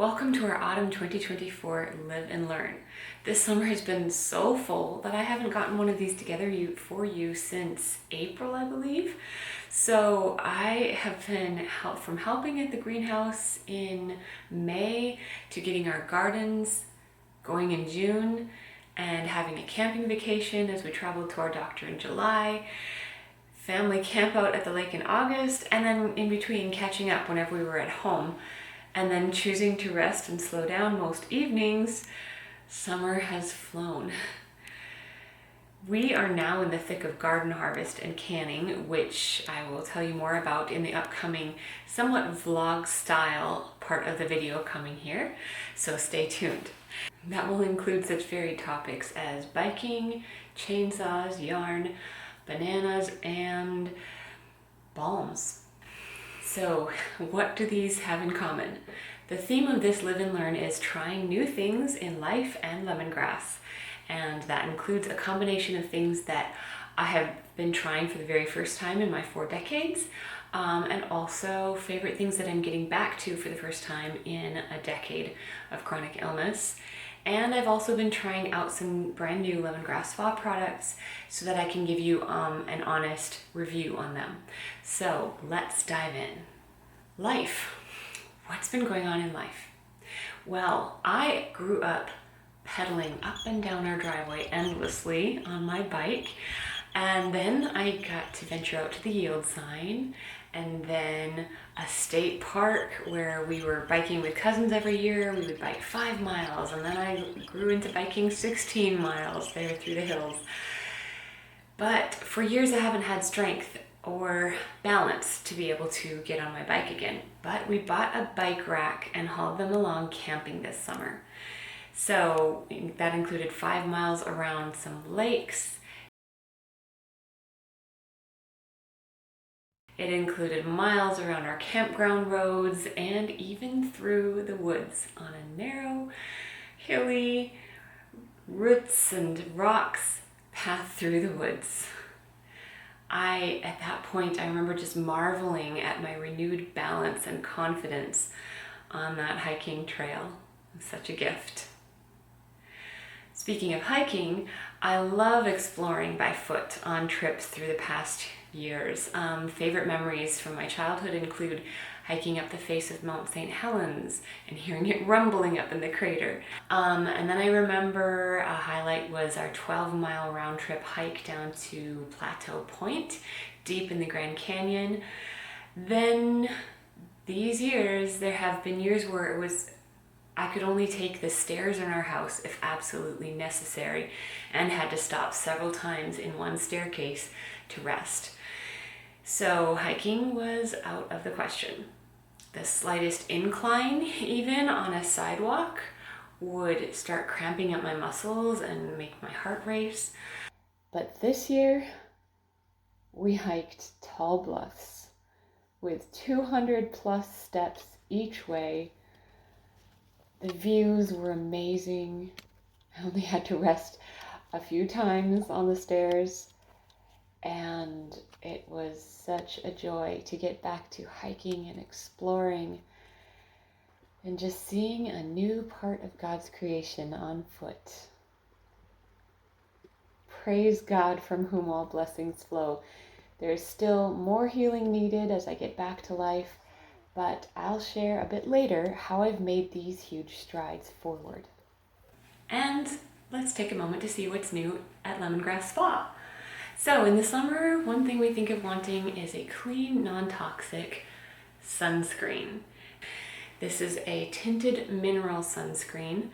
Welcome to our Autumn 2024 Live and Learn. This summer has been so full that I haven't gotten one of these together for you since April, I believe. So I have been from helping at the greenhouse in May to getting our gardens going in June and having a camping vacation as we traveled to our doctor in July, family camp out at the lake in August, and then in between catching up whenever we were at home. And then choosing to rest and slow down most evenings. Summer has flown. We are now in the thick of garden harvest and canning, which I will tell you more about in the upcoming somewhat vlog style part of the video coming here, so stay tuned. That will include such varied topics as biking, chainsaws, yarn, bananas, and balms. So what do these have in common? The theme of this Live and Learn is trying new things in life and lemongrass. And that includes a combination of things that I have been trying for the very first time in my 4 decades, and also favorite things that I'm getting back to for the first time in a decade of chronic illness. And I've also been trying out some brand new lemongrass spa products so that I can give you an honest review on them. So let's dive in. Life. What's been going on in life? Well, I grew up pedaling up and down our driveway endlessly on my bike, and then I got to venture out to the yield sign, and then a state park where we were biking with cousins every year. We would bike 5 miles, and then I grew into biking 16 miles there through the hills. But for years I haven't had strength or balance to be able to get on my bike again. But we bought a bike rack and hauled them along camping this summer. So that included 5 miles around some lakes. It included miles around our campground roads and even through the woods on a narrow, hilly, roots and rocks path through the woods. At that point, I remember just marveling at my renewed balance and confidence on that hiking trail. It was such a gift. Speaking of hiking, I love exploring by foot on trips through the past years. Favorite memories from my childhood include hiking up the face of Mount St. Helens and hearing it rumbling up in the crater. And then I remember a highlight was our 12-mile round trip hike down to Plateau Point, deep in the Grand Canyon. Then these years, there have been years where I could only take the stairs in our house if absolutely necessary, and had to stop several times in one staircase to rest. So hiking was out of the question. The slightest incline, even on a sidewalk, would start cramping up my muscles and make my heart race. But this year, we hiked tall bluffs with 200 plus steps each way. The views were amazing. I only had to rest a few times on the stairs, and it was such a joy to get back to hiking and exploring and just seeing a new part of God's creation on foot. Praise God, from whom all blessings flow. There's still more healing needed as I get back to life, but I'll share a bit later how I've made these huge strides forward. And let's take a moment to see what's new at Lemongrass Spa. So in the summer, one thing we think of wanting is a clean, non-toxic sunscreen. This is a tinted mineral sunscreen.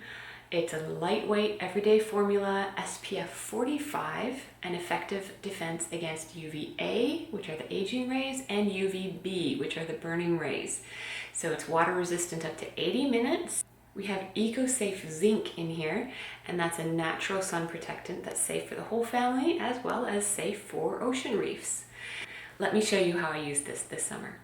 It's a lightweight, everyday formula, SPF 45, an effective defense against UVA, which are the aging rays, and UVB, which are the burning rays. So it's water resistant up to 80 minutes. We have EcoSafe Zinc in here, and that's a natural sun protectant that's safe for the whole family, as well as safe for ocean reefs. Let me show you how I use this summer.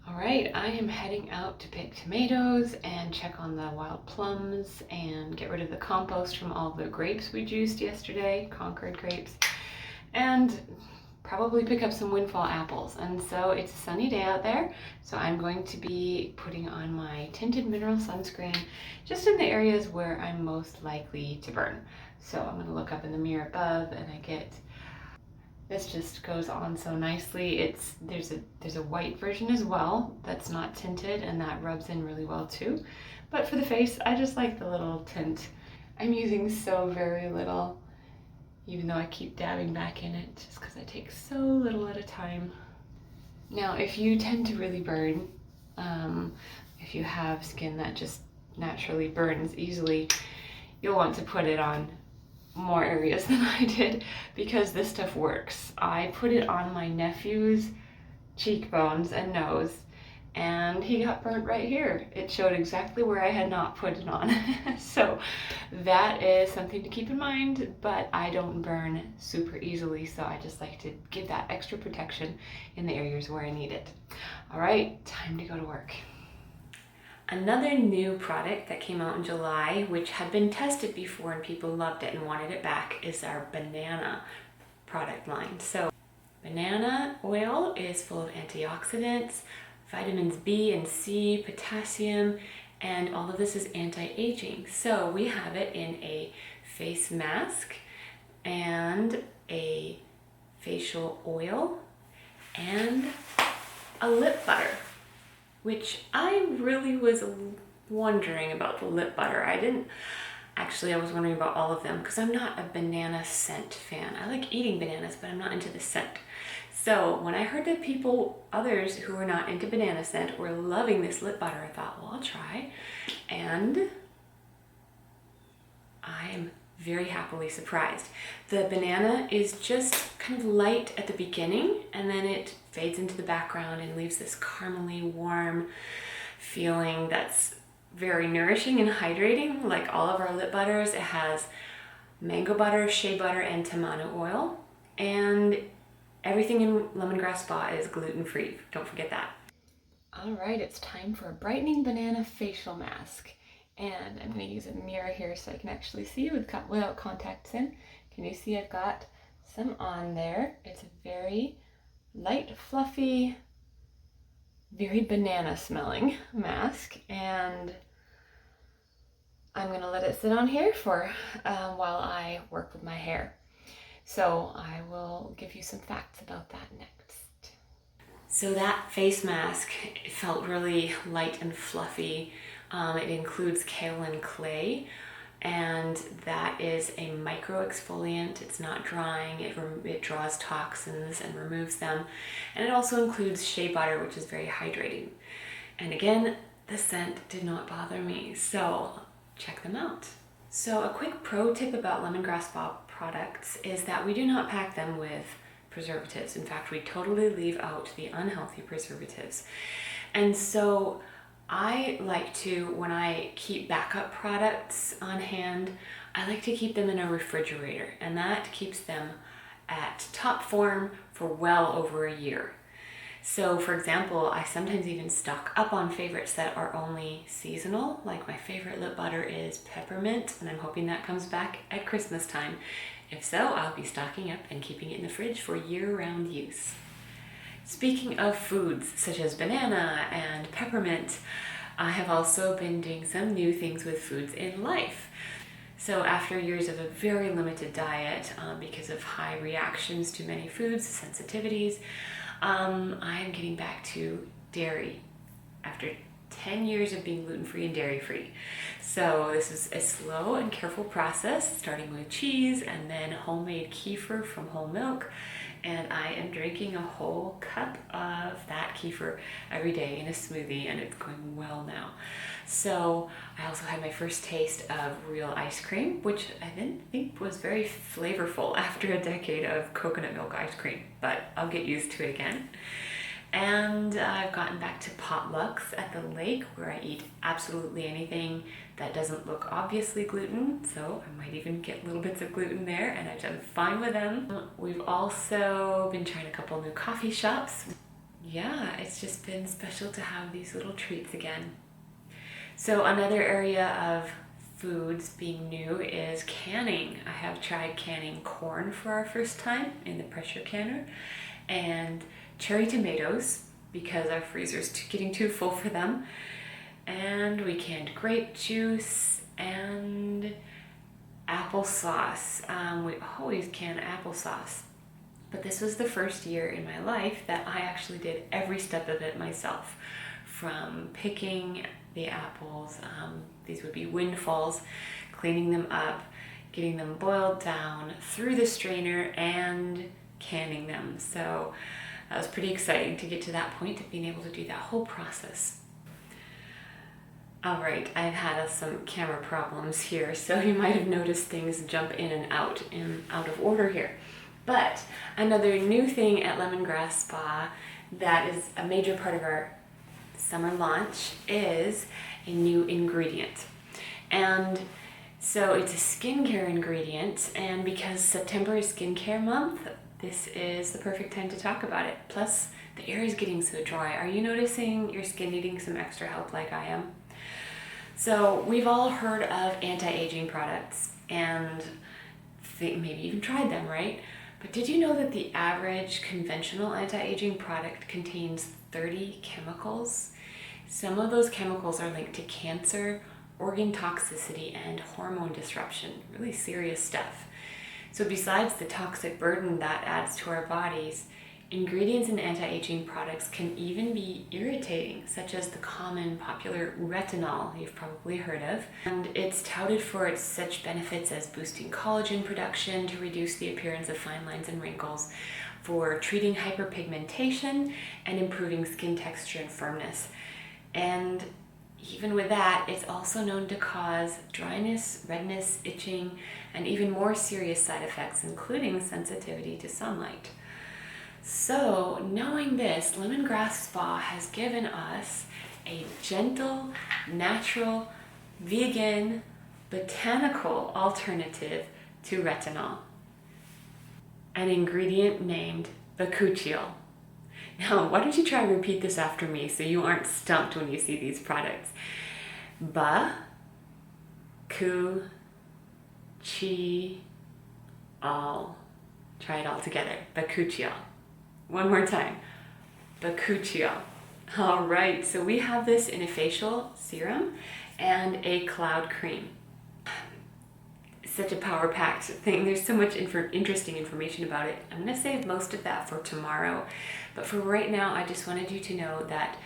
All right, I am heading out to pick tomatoes and check on the wild plums and get rid of the compost from all the grapes we juiced yesterday, Concord grapes, and probably pick up some windfall apples. And so it's a sunny day out there, so I'm going to be putting on my tinted mineral sunscreen just in the areas where I'm most likely to burn. So I'm going to look up in the mirror above, and I get, this just goes on so nicely. There's a white version as well that's not tinted, and that rubs in really well too. But for the face, I just like the little tint. I'm using so very little, even though I keep dabbing back in it just because I take so little at a time. Now, if you tend to really burn, if you have skin that just naturally burns easily, you'll want to put it on more areas than I did, because this stuff works. I put it on my nephew's cheekbones and nose, and he got burnt right here. It showed exactly where I had not put it on. So that is something to keep in mind, but I don't burn super easily, so I just like to give that extra protection in the areas where I need it. All right, time to go to work. Another new product that came out in July, which had been tested before and people loved it and wanted it back, is our banana product line. So banana oil is full of antioxidants, vitamins B and C, potassium, and all of this is anti-aging. So we have it in a face mask and a facial oil and a lip butter, which I really was wondering about the lip butter. I was wondering about all of them because I'm not a banana scent fan. I like eating bananas, but I'm not into the scent. So when I heard that others who were not into banana scent were loving this lip butter, I thought, well, I'll try. And I'm very happily surprised. The banana is just kind of light at the beginning, and then it fades into the background and leaves this caramely warm feeling that's very nourishing and hydrating. Like all of our lip butters, it has mango butter, shea butter, and tamano oil. And everything in Lemongrass Spa is gluten-free. Don't forget that. All right, it's time for a brightening banana facial mask. And I'm going to use a mirror here so I can actually see without contacts in. Can you see I've got some on there? It's a very light, fluffy, very banana smelling mask. And I'm going to let it sit on here for while I work with my hair. So I will give you some facts about that next. So that face mask, it felt really light and fluffy. It includes kaolin clay, and that is a micro exfoliant. It's not drying, it draws toxins and removes them. And it also includes shea butter, which is very hydrating. And again, the scent did not bother me, so check them out. So a quick pro tip about Lemongrass Spa products is that we do not pack them with preservatives. In fact, we totally leave out the unhealthy preservatives. And so I like to, when I keep backup products on hand, I like to keep them in a refrigerator, and that keeps them at top form for well over a year. So for example, I sometimes even stock up on favorites that are only seasonal. Like my favorite lip butter is peppermint, and I'm hoping that comes back at Christmas time. If so, I'll be stocking up and keeping it in the fridge for year-round use. Speaking of foods such as banana and peppermint, I have also been doing some new things with foods in life. So after years of a very limited diet because of high reactions to many foods, sensitivities, I'm getting back to dairy after 10 years of being gluten-free and dairy-free. So this is a slow and careful process, starting with cheese and then homemade kefir from whole milk. And I am drinking a whole cup of that kefir every day in a smoothie, and it's going well now. So I also had my first taste of real ice cream, which I didn't think was very flavorful after a decade of coconut milk ice cream, but I'll get used to it again. And I've gotten back to potlucks at the lake, where I eat absolutely anything that doesn't look obviously gluten, so I might even get little bits of gluten there, and I've done fine with them. We've also been trying a couple new coffee shops. Yeah, it's just been special to have these little treats again. So another area of foods being new is canning. I have tried canning corn for our first time in the pressure canner, and cherry tomatoes because our freezer's getting too full for them. And we canned grape juice and applesauce. We always can applesauce. But this was the first year in my life that I actually did every step of it myself. From picking the apples, these would be windfalls, cleaning them up, getting them boiled down through the strainer, and canning them. So that was pretty exciting to get to that point of being able to do that whole process. All right, I've had some camera problems here, so you might have noticed things jump in and out of order here. But another new thing at Lemongrass Spa that is a major part of our summer launch is a new ingredient. And so it's a skincare ingredient, and because September is skincare month, this is the perfect time to talk about it. Plus, the air is getting so dry. Are you noticing your skin needing some extra help like I am? So we've all heard of anti-aging products and maybe even tried them, right? But did you know that the average conventional anti-aging product contains 30 chemicals? Some of those chemicals are linked to cancer, organ toxicity, and hormone disruption. Really serious stuff. So besides the toxic burden that adds to our bodies, ingredients in anti-aging products can even be irritating, such as the common popular retinol you've probably heard of. And it's touted for its such benefits as boosting collagen production to reduce the appearance of fine lines and wrinkles, for treating hyperpigmentation and improving skin texture and firmness. And even with that, it's also known to cause dryness, redness, itching, and even more serious side effects, including sensitivity to sunlight. So, knowing this, Lemongrass Spa has given us a gentle, natural, vegan, botanical alternative to retinol. An ingredient named Bakuchiol. Now, why don't you try and repeat this after me so you aren't stumped when you see these products. Bakuchiol. Try it all together. Bakuchiol. One more time. Bakuchiol. All right, so we have this in a facial serum and a cloud cream. Such a power-packed thing. There's so much interesting information about it. I'm going to save most of that for tomorrow. But for right now, I just wanted you to know that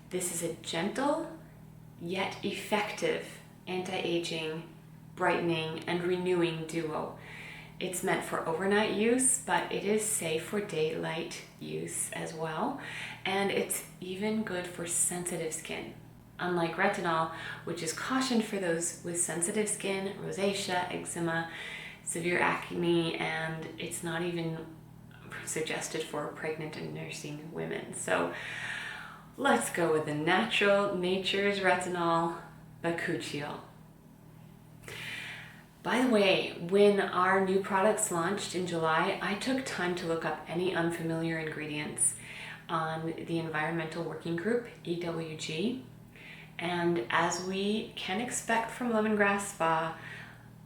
this is a gentle yet effective anti-aging, brightening, and renewing duo. It's meant for overnight use, but it is safe for daylight use as well. And it's even good for sensitive skin. Unlike retinol, which is cautioned for those with sensitive skin, rosacea, eczema, severe acne, and it's not even suggested for pregnant and nursing women. So let's go with the nature's retinol, Bakuchiol. By the way, when our new products launched in July, I took time to look up any unfamiliar ingredients on the Environmental Working Group, EWG. And as we can expect from Lemongrass Spa,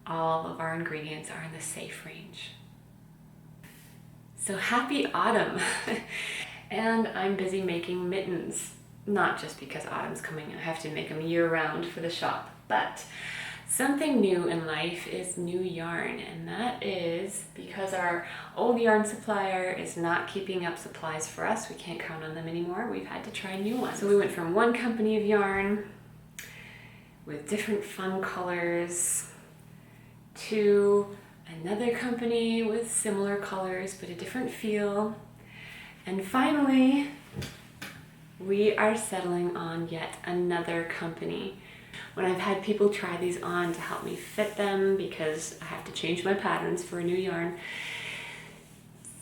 all of our ingredients are in the safe range. So happy autumn! And I'm busy making mittens. Not just because autumn's coming, I have to make them year-round for the shop, but something new in life is new yarn, and that is because our old yarn supplier is not keeping up supplies for us. We can't count on them anymore. We've had to try new ones. So we went from one company of yarn with different fun colors to another company with similar colors but a different feel. And finally, we are settling on yet another company. When I've had people try these on to help me fit them because I have to change my patterns for a new yarn,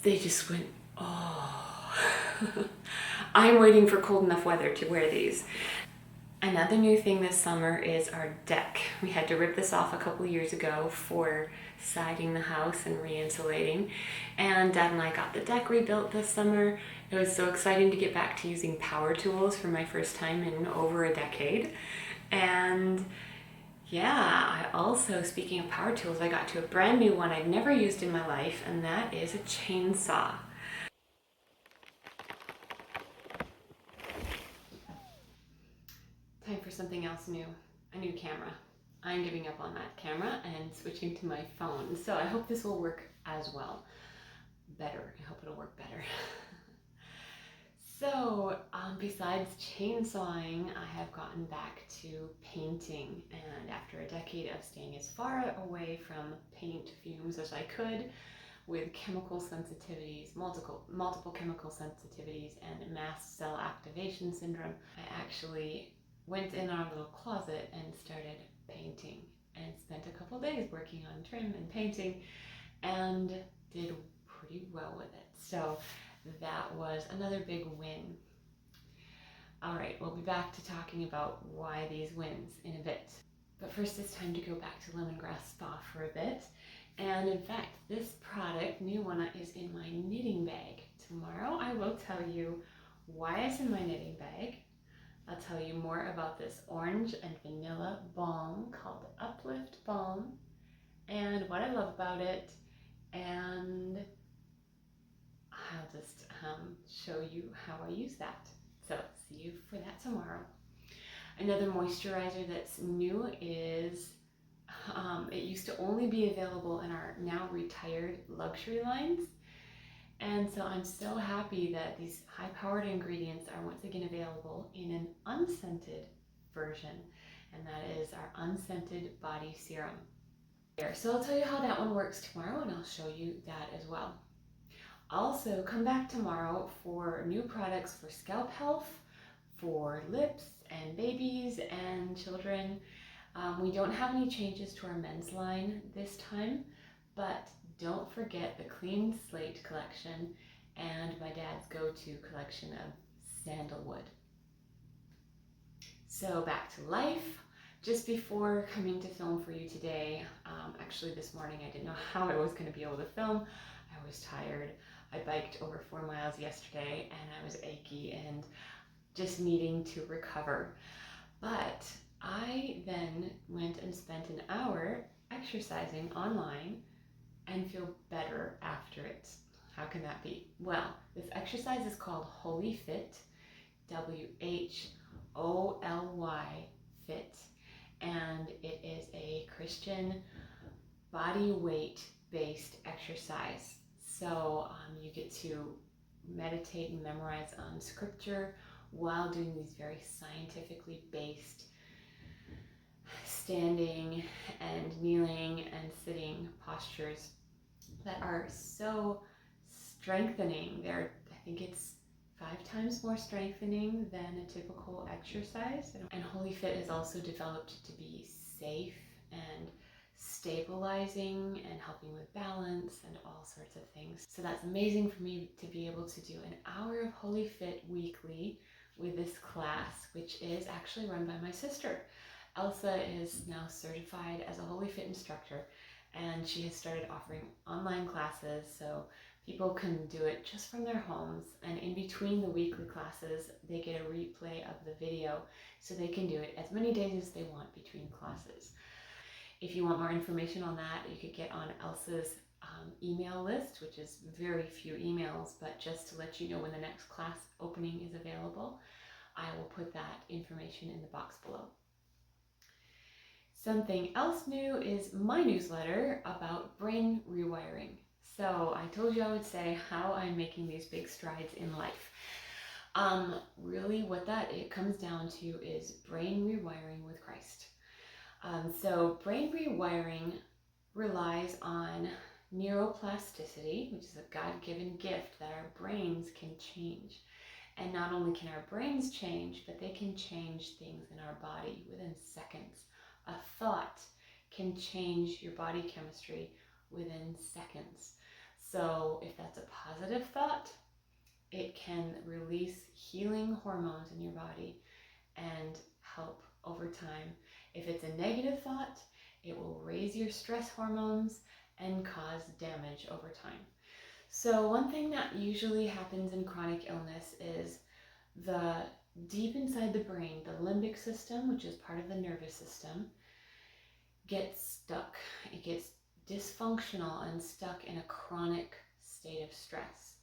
they just went, oh. I'm waiting for cold enough weather to wear these. Another new thing this summer is our deck. We had to rip this off a couple years ago for siding the house and re-insulating, and Dad and I got the deck rebuilt this summer. It was so exciting to get back to using power tools for my first time in over a decade. And Yeah, I also, speaking of power tools, I got to a brand new one I'd never used in my life, and that is a chainsaw. Time for something else new, a new camera. I'm giving up on that camera and switching to my phone, so I hope this will work as well. Better. I hope it'll work better. So, besides chainsawing, I have gotten back to painting, and after a decade of staying as far away from paint fumes as I could, with chemical sensitivities, multiple chemical sensitivities, and mast cell activation syndrome, I actually went in our little closet and started painting, and spent a couple days working on trim and painting, and did pretty well with it. So that was another big win. All right, we'll be back to talking about why these wins in a bit. But first it's time to go back to Lemongrass Spa for a bit. And in fact, this product, new one, is in my knitting bag. Tomorrow I will tell you why it's in my knitting bag. I'll tell you more about this orange and vanilla balm called Uplift Balm, and what I love about it, and I'll just show you how I use that. So see you for that tomorrow. Another moisturizer that's new is, it used to only be available in our now retired luxury lines. And so I'm so happy that these high-powered ingredients are once again available in an unscented version. And that is our unscented body serum. So I'll tell you how that one works tomorrow, and I'll show you that as well. Also, come back tomorrow for new products for scalp health, for lips and babies and children. We don't have any changes to our men's line this time, but don't forget the Clean Slate collection and my dad's go-to collection of sandalwood. So back to life. Just before coming to film for you today, actually this morning I didn't know how I was going to be able to film. I was tired. I biked over 4 miles yesterday and I was achy and just needing to recover. But I then went and spent an hour exercising online and feel better after it. How can that be? Well, this exercise is called Holy Fit, WHOLY Fit, and it is a Christian body weight based exercise. So you get to meditate and memorize on scripture while doing these very scientifically based standing and kneeling and sitting postures that are so strengthening. I think it's 5 times more strengthening than a typical exercise. And Holy Fit is also developed to be safe and stabilizing and helping with balance and all sorts of things. So that's amazing for me to be able to do an hour of Holy Fit weekly with this class, which is actually run by my sister. Elsa is now certified as a Holy Fit instructor, and she has started offering online classes so people can do it just from their homes, and in between the weekly classes they get a replay of the video so they can do it as many days as they want between classes. If you want more information on that, you could get on Elsa's email list, which is very few emails, but just to let you know when the next class opening is available, I will put that information in the box below. Something else new is my newsletter about brain rewiring. So I told you I would say how I'm making these big strides in life. Really what it comes down to is brain rewiring with Christ. So brain rewiring relies on neuroplasticity, which is a God-given gift that our brains can change. And not only can our brains change, but they can change things in our body within seconds. A thought can change your body chemistry within seconds. So if that's a positive thought, it can release healing hormones in your body and help over time. If it's a negative thought, it will raise your stress hormones and cause damage over time. So one thing that usually happens in chronic illness is the deep inside the brain, the limbic system, which is part of the nervous system, gets stuck. It gets dysfunctional and stuck in a chronic state of stress.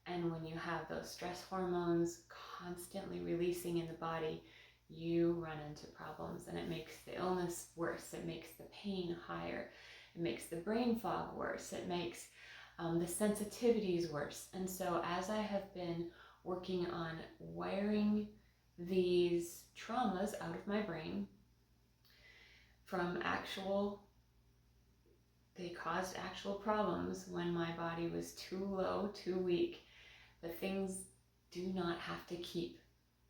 And when you have those stress hormones constantly releasing in the body, you run into problems, and it makes the illness worse. It makes the pain higher. It makes the brain fog worse. It makes the sensitivities worse. And so as I have been working on wiring these traumas out of my brain from they caused actual problems when my body was too low, too weak, but things do not have to keep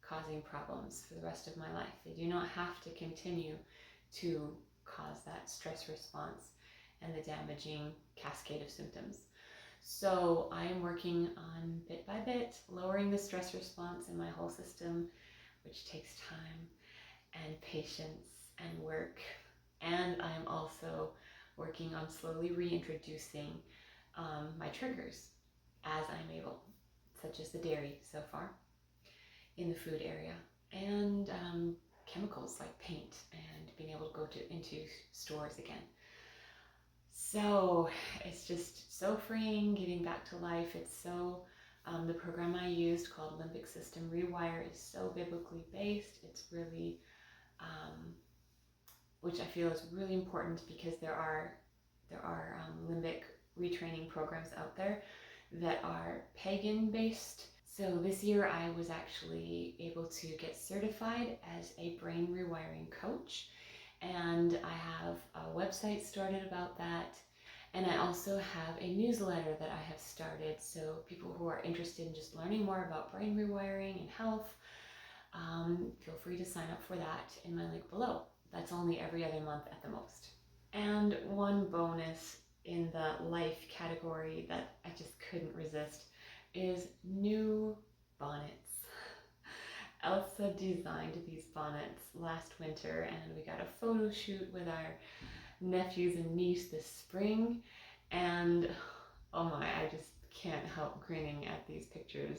causing problems for the rest of my life. They do not have to continue to cause that stress response and the damaging cascade of symptoms. So I am working on, bit by bit, lowering the stress response in my whole system, which takes time and patience and work. And I'm also working on slowly reintroducing my triggers as I'm able, such as the dairy so far in the food area, and chemicals like paint, and being able to go into stores again. So it's just so freeing, getting back to life. It's so, the program I used called Limbic System Rewire is so biblically based. It's really, which I feel is really important, because there are limbic retraining programs out there that are pagan based. So this year I was actually able to get certified as a brain rewiring coach, and I have a website started about that. And I also have a newsletter that I have started, so people who are interested in just learning more about brain rewiring and health, feel free to sign up for that in my link below. That's only every other month at the most. And one bonus in the life category that I just couldn't resist is new bonnets. Elsa designed these bonnets last winter, and we got a photo shoot with our nephews and niece this spring, and oh my, I just can't help grinning at these pictures.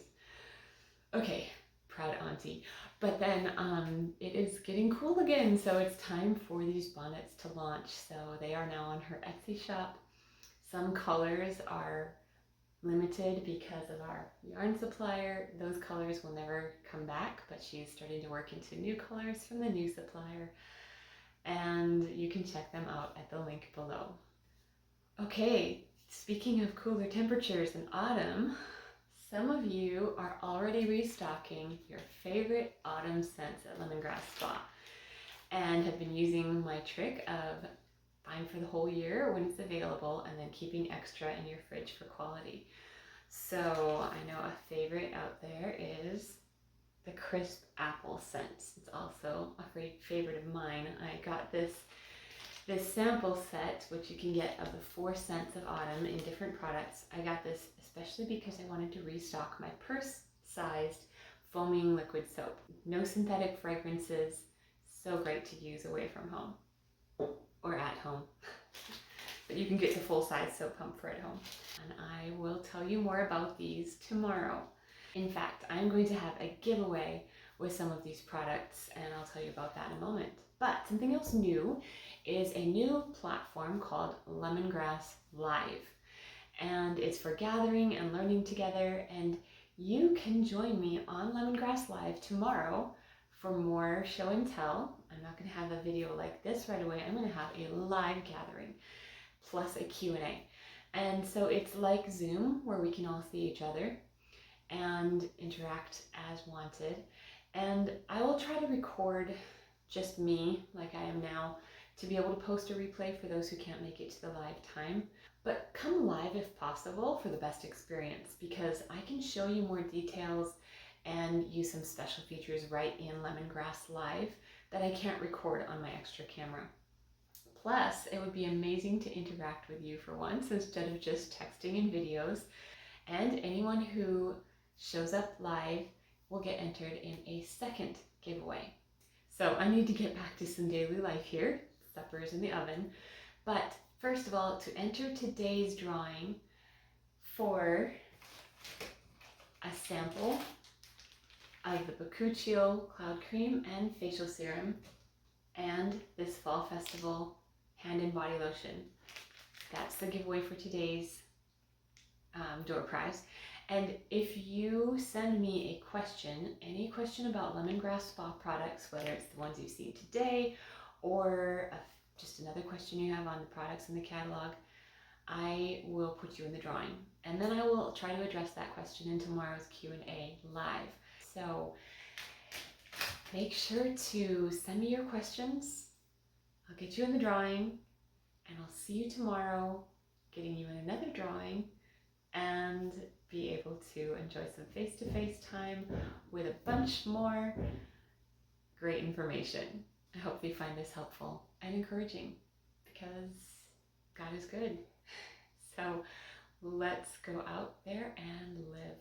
Okay, proud auntie. But then it is getting cool again, so it's time for these bonnets to launch. So they are now on her Etsy shop. Some colors are limited because of our yarn supplier. Those colors will never come back, but she's starting to work into new colors from the new supplier, and you can check them out at the link below. Okay, speaking of cooler temperatures in autumn, some of you are already restocking your favorite autumn scents at Lemongrass Spa, and have been using my trick of buying for the whole year when it's available, and then keeping extra in your fridge for quality. So I know a favorite out there is the crisp apple scent. It's also a favorite of mine. I got this sample set, which you can get, of the 4 scents of autumn in different products. I got this especially because I wanted to restock my purse-sized foaming liquid soap. No synthetic fragrances, so great to use away from home or at home. But you can get the full-size soap pump for at home. And I will tell you more about these tomorrow. In fact, I'm going to have a giveaway with some of these products, and I'll tell you about that in a moment. But something else new is a new platform called Lemongrass Live. And it's for gathering and learning together, and you can join me on Lemongrass Live tomorrow for more show and tell. I'm not going to have a video like this right away. I'm going to have a live gathering plus a Q&A. And so it's like Zoom, where we can all see each other and interact as wanted. And I will try to record just me, like I am now, to be able to post a replay for those who can't make it to the live time. But come live if possible for the best experience, because I can show you more details and use some special features right in Lemongrass Live that I can't record on my extra camera. Plus, it would be amazing to interact with you for once instead of just texting and videos. And anyone who shows up live will get entered in a second giveaway. So I need to get back to some daily life here. Supper is in the oven. But first of all, to enter today's drawing for a sample of the Bakuchiol Cloud Cream and Facial Serum and this Fall Festival hand and body lotion. That's the giveaway for today's door prize. And if you send me a question, any question about lemongrass spa products, whether it's the ones you've seen today or just another question you have on the products in the catalog, I will put you in the drawing. And then I will try to address that question in tomorrow's Q&A live. So make sure to send me your questions. I'll get you in the drawing, and I'll see you tomorrow, getting you in another drawing, and be able to enjoy some face-to-face time with a bunch more great information. I hope you find this helpful and encouraging, because God is good. So let's go out there and live.